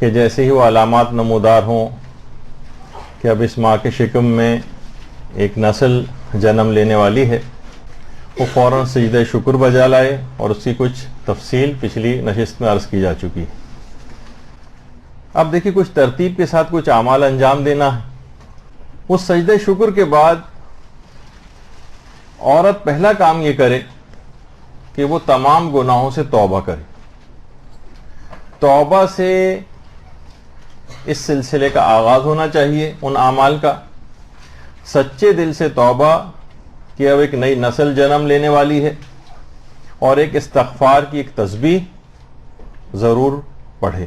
کہ جیسے ہی وہ علامات نمودار ہوں کہ اب اس ماں کے شکم میں ایک نسل جنم لینے والی ہے، وہ فوراً سجدہ شکر بجا لائے، اور اس کی کچھ تفصیل پچھلی نشست میں عرض کی جا چکی ہے۔ اب دیکھیے کچھ ترتیب کے ساتھ کچھ اعمال انجام دینا ہے۔ اس سجدہ شکر کے بعد عورت پہلا کام یہ کرے کہ وہ تمام گناہوں سے توبہ کرے۔ توبہ سے اس سلسلے کا آغاز ہونا چاہیے، ان اعمال کا، سچے دل سے توبہ کہ اب ایک نئی نسل جنم لینے والی ہے، اور ایک استغفار کی ایک تسبیح ضرور پڑھے۔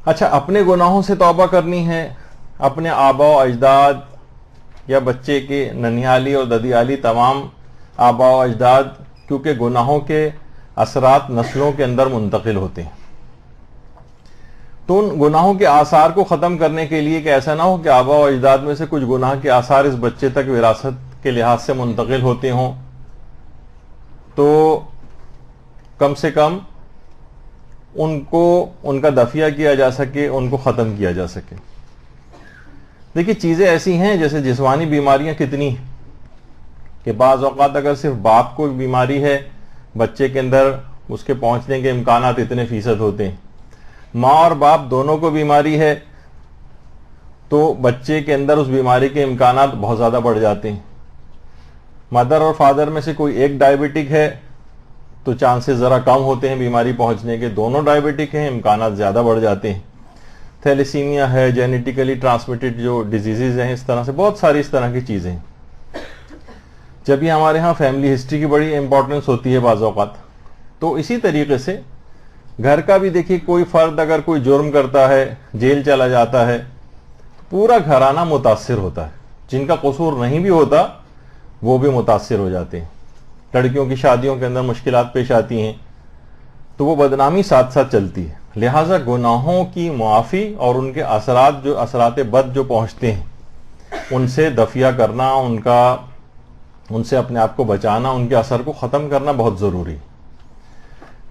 اچھا، اپنے گناہوں سے توبہ کرنی ہے، اپنے آبا و اجداد یا بچے کے ننھیالی اور ددیالی تمام آبا و اجداد، کیونکہ گناہوں کے اثرات نسلوں کے اندر منتقل ہوتے ہیں، تو ان گناہوں کے آثار کو ختم کرنے کے لیے کہ ایسا نہ ہو کہ آبا و اجداد میں سے کچھ گناہ کے آثار اس بچے تک وراثت کے لحاظ سے منتقل ہوتے ہوں، تو کم سے کم ان کو ان کا دفیہ کیا جا سکے، ان کو ختم کیا جا سکے۔ دیکھیے چیزیں ایسی ہیں جیسے جسمانی بیماریاں کتنی ہیں کہ بعض اوقات اگر صرف باپ کو بیماری ہے، بچے کے اندر اس کے پہنچنے کے امکانات اتنے فیصد ہوتے ہیں، ماں اور باپ دونوں کو بیماری ہے تو بچے کے اندر اس بیماری کے امکانات بہت زیادہ بڑھ جاتے ہیں۔ مدر اور فادر میں سے کوئی ایک ڈائبٹک ہے تو چانسز ذرا کم ہوتے ہیں بیماری پہنچنے کے، دونوں ڈائبٹک ہیں امکانات زیادہ بڑھ جاتے ہیں۔ تھیلیسیمیا ہے، جینیٹیکلی ٹرانسمیٹڈ جو ڈیزیزز ہیں، اس طرح سے بہت ساری اس طرح کی چیزیں ہیں۔ جب یہ ہمارے ہاں فیملی ہسٹری کی بڑی امپورٹنس ہوتی ہے بعض اوقات، تو اسی طریقے سے گھر کا بھی دیکھیے کوئی فرد اگر کوئی جرم کرتا ہے، جیل چلا جاتا ہے، پورا گھرانہ متاثر ہوتا ہے، جن کا قصور نہیں بھی ہوتا وہ بھی متاثر ہو جاتے ہیں۔ لڑکیوں کی شادیوں کے اندر مشکلات پیش آتی ہیں تو وہ بدنامی ساتھ ساتھ چلتی ہے۔ لہٰذا گناہوں کی معافی اور ان کے اثرات بد جو پہنچتے ہیں ان سے دفیہ کرنا، ان سے اپنے آپ کو بچانا، ان کے اثر کو ختم کرنا بہت ضروری۔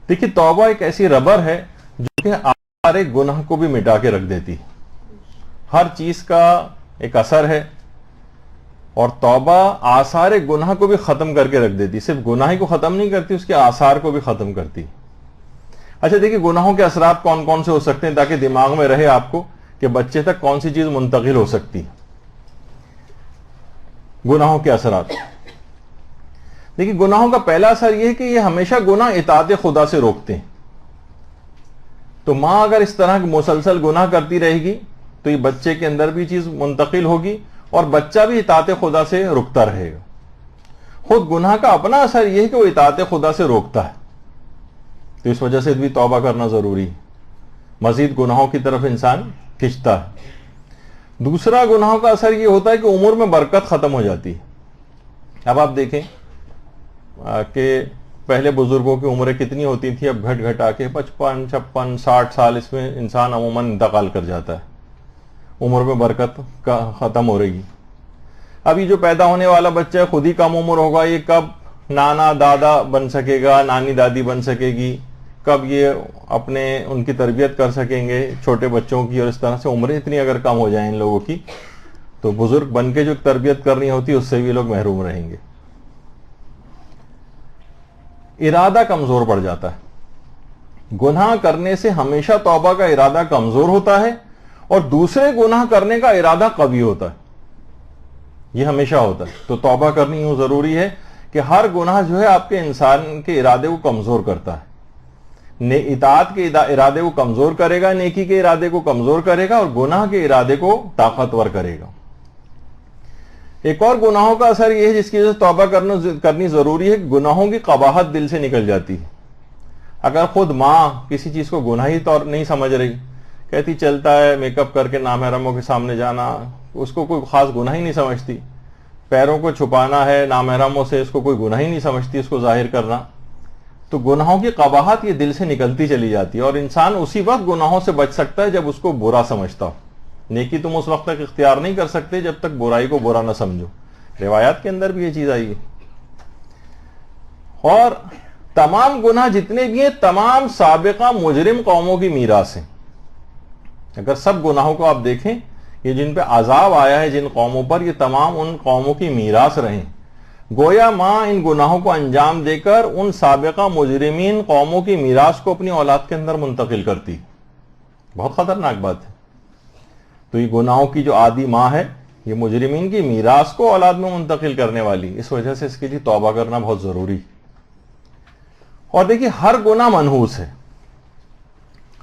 دیکھیے توبہ ایک ایسی ربر ہے جو کہ ہر گناہ کو بھی مٹا کے رکھ دیتی، ہر چیز کا ایک اثر ہے، اور توبہ آثار گناہ کو بھی ختم کر کے رکھ دیتی، صرف گناہ ہی کو ختم نہیں کرتی، اس کے آثار کو بھی ختم کرتی۔ اچھا دیکھیے گناہوں کے اثرات کون کون سے ہو سکتے ہیں تاکہ دماغ میں رہے آپ کو کہ بچے تک کون سی چیز منتقل ہو سکتی۔ گناہوں کے اثرات، دیکھیے گناہوں کا پہلا اثر یہ ہے کہ یہ ہمیشہ گناہ اطاعت خدا سے روکتے ہیں۔ تو ماں اگر اس طرح مسلسل گناہ کرتی رہے گی تو یہ بچے کے اندر بھی چیز منتقل ہوگی، اور بچہ بھی اطاعت خدا سے رکتا رہے گا۔ خود گناہ کا اپنا اثر یہ ہے کہ وہ اطاعت خدا سے روکتا ہے، تو اس وجہ سے بھی توبہ کرنا ضروری ہے، مزید گناہوں کی طرف انسان کھنچتا ہے۔ دوسرا گناہوں کا اثر یہ ہوتا ہے کہ امور میں برکت ختم ہو جاتی ہے۔ اب آپ دیکھیں کہ پہلے بزرگوں کی عمریں کتنی ہوتی تھی، اب گھٹ گھٹا کے 55 56 60 سال اس میں انسان عموماً انتقال کر جاتا ہے، عمر میں برکت ختم ہو رہی۔ اب یہ جو پیدا ہونے والا بچہ ہے خود ہی کم عمر ہوگا، یہ کب نانا دادا بن سکے گا، نانی دادی بن سکے گی، کب یہ ان کی تربیت کر سکیں گے چھوٹے بچوں کی، اور اس طرح سے عمریں اتنی اگر کم ہو جائیں ان لوگوں کی تو بزرگ بن کے جو تربیت کرنی ہوتی ہے اس سے بھی لوگ محروم رہیں گے۔ ارادہ کمزور پڑ جاتا ہے، گناہ کرنے سے ہمیشہ توبہ کا ارادہ کمزور ہوتا ہے، اور دوسرے گناہ کرنے کا ارادہ قوی ہوتا ہے، یہ ہمیشہ ہوتا ہے۔ تو توبہ کرنی یوں ضروری ہے کہ ہر گناہ جو ہے آپ کے انسان کے ارادے کو کمزور کرتا ہے، اطاعت کے ارادے کو کمزور کرے گا، نیکی کے ارادے کو کمزور کرے گا، اور گناہ کے ارادے کو طاقتور کرے گا۔ ایک اور گناہوں کا اثر یہ ہے جس کی وجہ سے توبہ کرنی ضروری ہے، گناہوں کی قباحت دل سے نکل جاتی ہے۔ اگر خود ماں کسی چیز کو گناہی طور نہیں سمجھ رہی، کہتی چلتا ہے میک اپ کر کے نامحرموں کے سامنے جانا، اس کو کوئی خاص گناہ ہی نہیں سمجھتی، پیروں کو چھپانا ہے نامحرموں سے، اس کو کوئی گناہ ہی نہیں سمجھتی اس کو ظاہر کرنا، تو گناہوں کی قباحت یہ دل سے نکلتی چلی جاتی ہے، اور انسان اسی وقت گناہوں سے بچ سکتا ہے جب اس کو برا سمجھتا ہو۔ نیکی تم اس وقت تک اختیار نہیں کر سکتے جب تک برائی کو برا نہ سمجھو، روایات کے اندر بھی یہ چیز آئی ہے۔ اور تمام گناہ جتنے بھی ہیں تمام سابقہ مجرم قوموں کی میراث ہیں. اگر سب گناہوں کو آپ دیکھیں، یہ جن پہ عذاب آیا ہے جن قوموں پر، یہ تمام ان قوموں کی میراث رہیں. گویا ماں ان گناہوں کو انجام دے کر ان سابقہ مجرمین قوموں کی میراث کو اپنی اولاد کے اندر منتقل کرتی. بہت خطرناک بات ہے. تو یہ گناہوں کی جو عادی ماں ہے، یہ مجرمین کی میراث کو اولاد میں منتقل کرنے والی. اس وجہ سے اس کے لیے توبہ کرنا بہت ضروری. اور دیکھیے ہر گناہ منحوس ہے،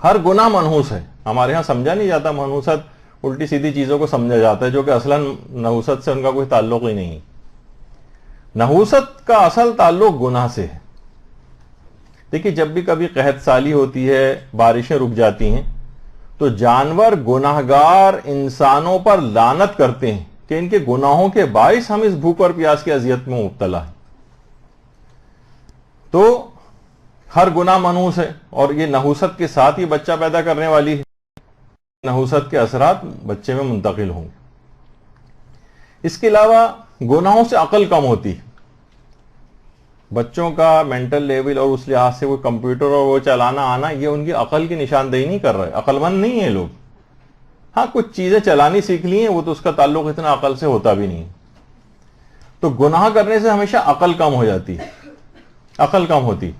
ہر گناہ منحوس ہے. ہمارے ہاں سمجھا نہیں جاتا منحوست، الٹی سیدھی چیزوں کو سمجھا جاتا ہے جو کہ اصلاً نحوست سے ان کا کوئی تعلق ہی نہیں. نحوست کا اصل تعلق گناہ سے ہے. دیکھیے جب بھی کبھی قحط سالی ہوتی ہے، بارشیں رک جاتی ہیں، تو جانور گناہگار انسانوں پر لعنت کرتے ہیں کہ ان کے گناہوں کے باعث ہم اس بھوک اور پیاس کی اذیت میں مبتلا ہیں. تو ہر گناہ منحوس ہے، اور یہ نحوست کے ساتھ ہی بچہ پیدا کرنے والی ہے. نحوست کے اثرات بچے میں منتقل ہوں گے. اس کے علاوہ گناہوں سے عقل کم ہوتی. بچوں کا مینٹل لیول اور اس لحاظ سے وہ کمپیوٹر اور وہ چلانا آنا، یہ ان کی عقل کی نشاندہی نہیں کر رہے. عقل مند نہیں ہیں لوگ. ہاں کچھ چیزیں چلانی سیکھ لی ہیں، وہ تو اس کا تعلق اتنا عقل سے ہوتا بھی نہیں. تو گناہ کرنے سے ہمیشہ عقل کم ہو جاتی، عقل کم ہوتی.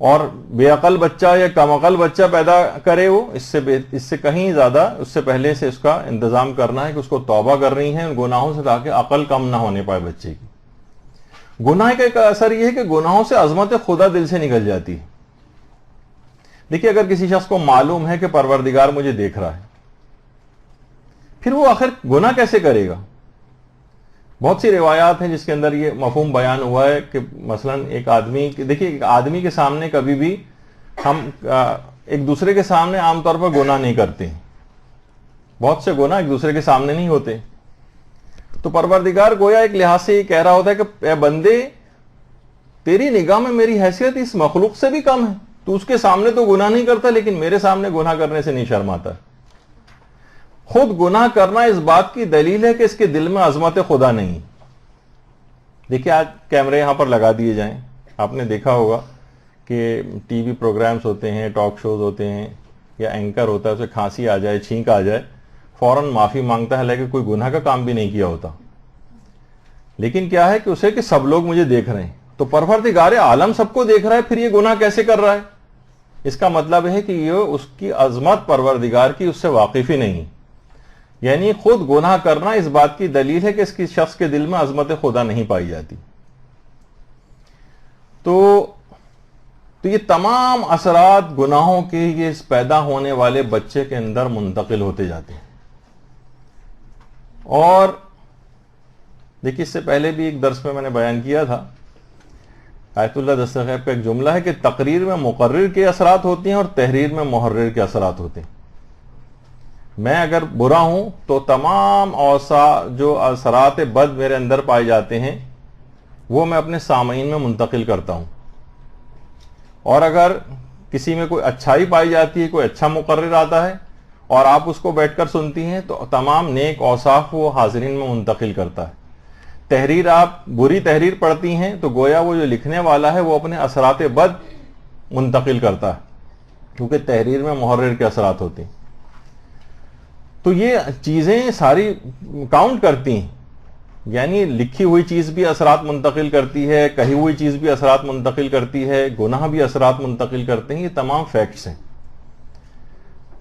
اور بے عقل بچہ یا کم عقل بچہ پیدا کرے وہ اس سے کہیں زیادہ اس سے پہلے سے اس کا انتظام کرنا ہے کہ اس کو توبہ کرنی ہے ان گناہوں سے، تاکہ عقل کم نہ ہونے پائے بچے کی. گناہ کا ایک اثر یہ ہے کہ گناہوں سے عظمت خدا دل سے نکل جاتی ہے. دیکھیے اگر کسی شخص کو معلوم ہے کہ پروردگار مجھے دیکھ رہا ہے، پھر وہ آخر گناہ کیسے کرے گا؟ بہت سی روایات ہیں جس کے اندر یہ مفہوم بیان ہوا ہے کہ مثلا ایک آدمی کے سامنے کبھی بھی ہم ایک دوسرے کے سامنے عام طور پر گناہ نہیں کرتے ہیں. بہت سے گناہ ایک دوسرے کے سامنے نہیں ہوتے. تو پروردگار گویا ایک لحاظ سے یہ کہہ رہا ہوتا ہے کہ اے بندے، تیری نگاہ میں میری حیثیت اس مخلوق سے بھی کم ہے. تو اس کے سامنے تو گناہ نہیں کرتا، لیکن میرے سامنے گناہ کرنے سے نہیں شرماتا. خود گناہ کرنا اس بات کی دلیل ہے کہ اس کے دل میں عظمت خدا نہیں. دیکھیں آج کیمرے یہاں پر لگا دیے جائیں، آپ نے دیکھا ہوگا کہ ٹی وی پروگرامز ہوتے ہیں، ٹاک شوز ہوتے ہیں، یا اینکر ہوتا ہے، اسے کھانسی آ جائے، چھینک آ جائے، فوراً معافی مانگتا ہے، حالانکہ کوئی گناہ کا کام بھی نہیں کیا ہوتا. لیکن کیا ہے کہ اسے کہ سب لوگ مجھے دیکھ رہے ہیں. تو پروردگار عالم سب کو دیکھ رہا ہے، پھر یہ گناہ کیسے کر رہا ہے؟ اس کا مطلب ہے کہ یہ اس کی عظمت پروردگار کی اس سے واقف ہی نہیں. یعنی خود گناہ کرنا اس بات کی دلیل ہے کہ اس کی شخص کے دل میں عظمت خدا نہیں پائی جاتی. تو یہ تمام اثرات گناہوں کے یہ پیدا ہونے والے بچے کے اندر منتقل ہوتے جاتے ہیں. اور دیکھیے اس سے پہلے بھی ایک درس میں نے بیان کیا تھا، آیت اللہ دستغیب کا ایک جملہ ہے کہ تقریر میں مقرر کے اثرات ہوتے ہیں اور تحریر میں محرر کے اثرات ہوتے ہیں. میں اگر برا ہوں تو تمام جو اثرات بد میرے اندر پائے جاتے ہیں وہ میں اپنے سامعین میں منتقل کرتا ہوں. اور اگر کسی میں کوئی اچھائی پائی جاتی ہے، کوئی اچھا مقرر آتا ہے اور آپ اس کو بیٹھ کر سنتی ہیں، تو تمام نیک اوصاف وہ حاضرین میں منتقل کرتا ہے. تحریر آپ بری تحریر پڑھتی ہیں تو گویا وہ جو لکھنے والا ہے وہ اپنے اثرات بد منتقل کرتا ہے، کیونکہ تحریر میں محرر کے اثرات ہوتے ہیں. تو یہ چیزیں ساری کاؤنٹ کرتی ہیں. یعنی لکھی ہوئی چیز بھی اثرات منتقل کرتی ہے، کہی ہوئی چیز بھی اثرات منتقل کرتی ہے، گناہ بھی اثرات منتقل کرتے ہیں. یہ تمام فیکٹس ہیں.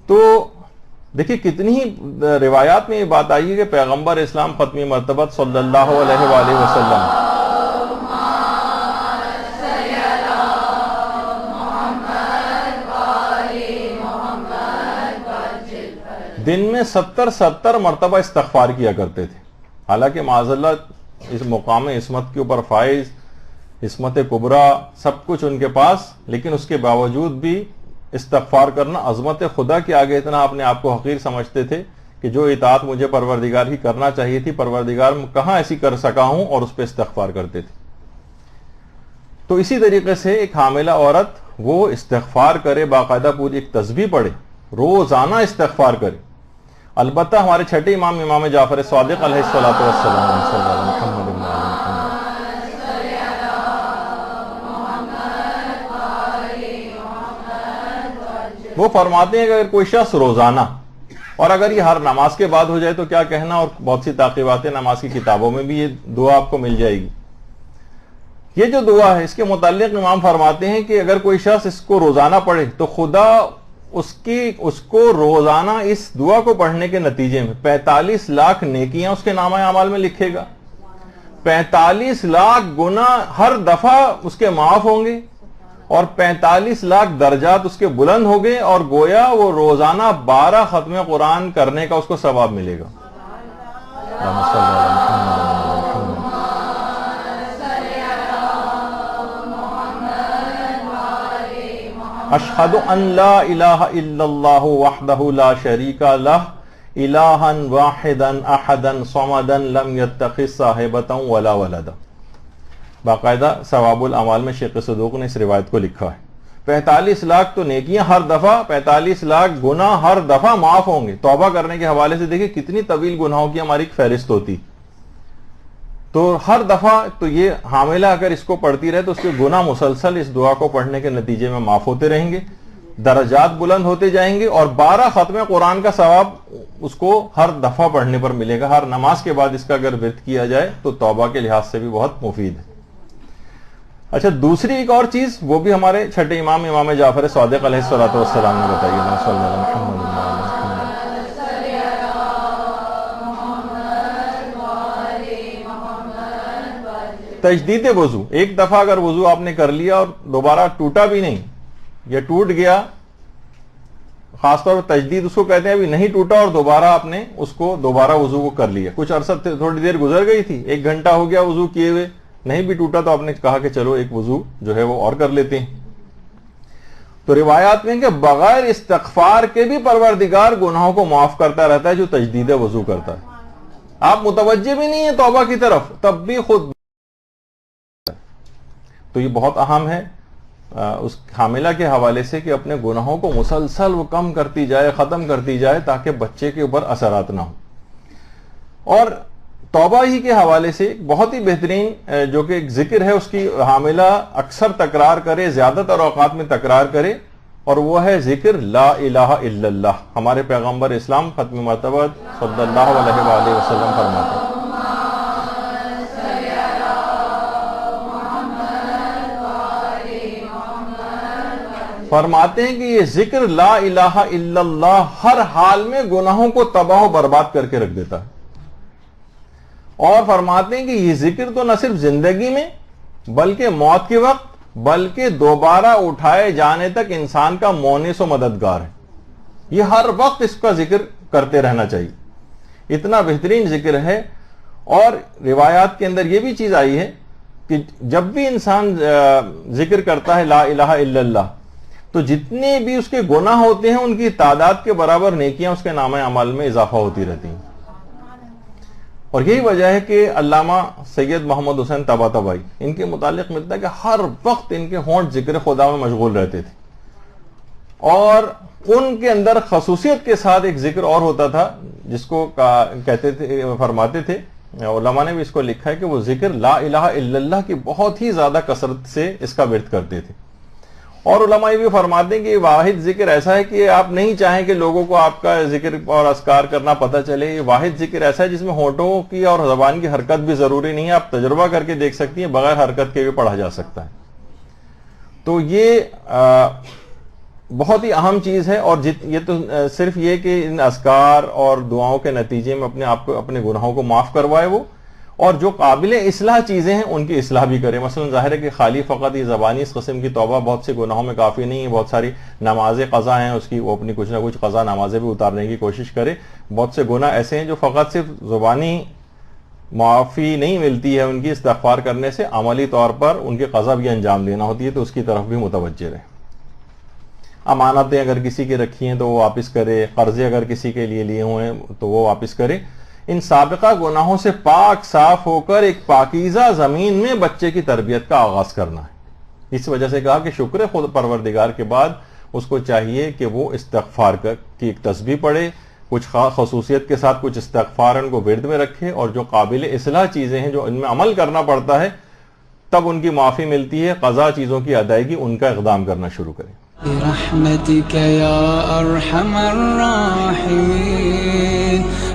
تو دیکھیے کتنی ہی روایات میں یہ بات آئی ہے کہ پیغمبر اسلام ختمی مرتبت صلی اللہ علیہ وآلہ وسلم دن میں 70 مرتبہ استغفار کیا کرتے تھے. حالانکہ معاذ اللہ اس مقام عصمت کے اوپر فائز، عصمت کبریٰ سب کچھ ان کے پاس، لیکن اس کے باوجود بھی استغفار کرنا عظمت خدا کے آگے اتنا اپنے آپ کو حقیر سمجھتے تھے کہ جو اطاعت مجھے پروردگار کی کرنا چاہیے تھی، پروردگار کہاں ایسی کر سکا ہوں، اور اس پہ استغفار کرتے تھے. تو اسی طریقے سے ایک حاملہ عورت وہ استغفار کرے، باقاعدہ پوری ایک تسبیح پڑھے، روزانہ استغفار کرے. البتہ ہمارے چھٹے امام جعفر صادق علیہ الصلوۃ والسلام وہ فرماتے ہیں کہ اگر کوئی شخص روزانہ، اور اگر یہ ہر نماز کے بعد ہو جائے تو کیا کہنا، اور بہت سی تعقیبات نماز کی کتابوں میں بھی یہ دعا آپ کو مل جائے گی. یہ جو دعا ہے اس کے متعلق امام فرماتے ہیں کہ اگر کوئی شخص اس کو روزانہ پڑھے تو خدا اس کو روزانہ اس دعا کو پڑھنے کے نتیجے میں 45 لاکھ نیکیاں اس کے نامہ اعمال میں لکھے گا، 45 لاکھ گناہ ہر دفعہ اس کے معاف ہوں گے، اور 45 لاکھ درجات اس کے بلند ہو گئے، اور گویا وہ روزانہ 12 ختم قرآن کرنے کا اس کو ثواب ملے گا. اشہد ان لا الہ الا اللہ وحدہ لا شریک لہ الہا واحدا احدا صمدا لم یتخذ صاحبۃ ولا ولدا. باقاعدہ ثواب الاعمال میں شیخ صدوق نے اس روایت کو لکھا ہے. 45 لاکھ تو نیکیاں ہر دفعہ، 45 لاکھ گناہ ہر دفعہ معاف ہوں گے. توبہ کرنے کے حوالے سے دیکھیں کتنی طویل گناہوں کی ہماری ایک فہرست ہوتی، تو ہر دفعہ تو یہ حاملہ اگر اس کو پڑھتی رہے تو اس کے گناہ مسلسل اس دعا کو پڑھنے کے نتیجے میں معاف ہوتے رہیں گے، درجات بلند ہوتے جائیں گے، اور 12 ختم قرآن کا ثواب اس کو ہر دفعہ پڑھنے پر ملے گا. ہر نماز کے بعد اس کا اگر ورد کیا جائے تو توبہ کے لحاظ سے بھی بہت مفید ہے. اچھا، دوسری ایک اور چیز وہ بھی ہمارے چھٹے امام امام جعفر صادق علیہ الصلوۃ والسلام نے بتائی ہے. تجدید وضو. ایک دفعہ اگر وضو آپ نے کر لیا اور دوبارہ ٹوٹا بھی نہیں، یا ٹوٹ گیا، خاص طور پر تجدید اس کو کہتے ہیں، ابھی نہیں ٹوٹا اور دوبارہ آپ نے اس کو دوبارہ وضو کو کر لیا، کچھ عرصہ تھوڑی دیر گزر گئی تھی، 1 گھنٹہ ہو گیا وضو کیے ہوئے، نہیں بھی ٹوٹا تو آپ نے کہا کہ چلو ایک وضو جو ہے وہ اور کر لیتے ہیں. تو روایات میں کہ بغیر استغفار کے بھی پروردگار گناہوں کو معاف کرتا رہتا ہے جو تجدید وضو کرتا ہے. آپ متوجہ بھی نہیں ہیں توبہ کی طرف، تب بھی خود. تو یہ بہت اہم ہے اس حاملہ کے حوالے سے کہ اپنے گناہوں کو مسلسل وہ کم کرتی جائے، ختم کرتی جائے، تاکہ بچے کے اوپر اثرات نہ ہوں. اور توبہ ہی کے حوالے سے بہت ہی بہترین جو کہ ایک ذکر ہے، اس کی حاملہ اکثر تکرار کرے، زیادہ تر اوقات میں تکرار کرے، اور وہ ہے ذکر لا الہ الا اللہ. ہمارے پیغمبر اسلام ختم مرتبہ صلی اللہ علیہ وآلہ وسلم فرماتے ہیں، فرماتے ہیں کہ یہ ذکر لا الہ الا اللہ ہر حال میں گناہوں کو تباہ و برباد کر کے رکھ دیتا ہے. اور فرماتے ہیں کہ یہ ذکر تو نہ صرف زندگی میں بلکہ موت کے وقت، بلکہ دوبارہ اٹھائے جانے تک انسان کا مونس و مددگار ہے. یہ ہر وقت اس کا ذکر کرتے رہنا چاہیے، اتنا بہترین ذکر ہے. اور روایات کے اندر یہ بھی چیز آئی ہے کہ جب بھی انسان ذکر کرتا ہے لا الہ الا اللہ، تو جتنے بھی اس کے گناہ ہوتے ہیں ان کی تعداد کے برابر نیکیاں اس کے نامہ اعمال میں اضافہ ہوتی رہتی ہیں. اور یہی وجہ ہے کہ علامہ سید محمد حسین طباطبائی، ان کے متعلق ملتا ہے کہ ہر وقت ان کے ہونٹ ذکر خدا میں مشغول رہتے تھے. اور ان کے اندر خصوصیت کے ساتھ ایک ذکر اور ہوتا تھا جس کو کہتے تھے، فرماتے تھے، علماء نے بھی اس کو لکھا ہے کہ وہ ذکر لا الہ الا اللہ کی بہت ہی زیادہ کثرت سے اس کا ورد کرتے تھے. اور علماء یہ بھی فرماتے ہیں کہ یہ واحد ذکر ایسا ہے کہ آپ نہیں چاہیں کہ لوگوں کو آپ کا ذکر اور اذکار کرنا پتہ چلے. یہ واحد ذکر ایسا ہے جس میں ہونٹوں کی اور زبان کی حرکت بھی ضروری نہیں ہے، آپ تجربہ کر کے دیکھ سکتی ہیں، بغیر حرکت کے بھی پڑھا جا سکتا ہے. تو یہ بہت ہی اہم چیز ہے. اور یہ تو صرف یہ کہ ان اذکار اور دعاؤں کے نتیجے میں اپنے آپ کو، اپنے گناہوں کو معاف کروائے وہ، اور جو قابل اصلاح چیزیں ہیں ان کی اصلاح بھی کرے. مثلا ظاہر ہے کہ خالی فقط یہ زبانی اس قسم کی توبہ بہت سے گناہوں میں کافی نہیں ہے. بہت ساری نمازیں قضا ہیں اس کی، وہ اپنی کچھ نہ کچھ قضا نمازیں بھی اتارنے کی کوشش کرے. بہت سے گناہ ایسے ہیں جو فقط صرف زبانی معافی نہیں ملتی ہے ان کی استغفار کرنے سے، عملی طور پر ان کی قضا بھی انجام دینا ہوتی ہے، تو اس کی طرف بھی متوجہ رہے. امانتیں اگر کسی کے رکھی ہیں تو وہ واپس کرے، قرضے اگر کسی کے لیے لیے ہوئے ہیں تو وہ واپس کرے. ان سابقہ گناہوں سے پاک صاف ہو کر ایک پاکیزہ زمین میں بچے کی تربیت کا آغاز کرنا ہے. اس وجہ سے کہا کہ شکر خود پروردگار کے بعد اس کو چاہیے کہ وہ استغفار کی ایک تسبیح پڑھے، کچھ خصوصیت کے ساتھ کچھ استغفار ان کو ورد میں رکھے، اور جو قابل اصلاح چیزیں ہیں جو ان میں عمل کرنا پڑتا ہے تب ان کی معافی ملتی ہے، قضا چیزوں کی ادائیگی ان کا اقدام کرنا شروع کرے. برحمتك يا أرحم الراحمين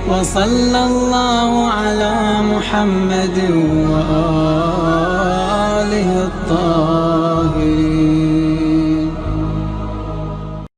وصلى الله على محمد وآله الطاهرين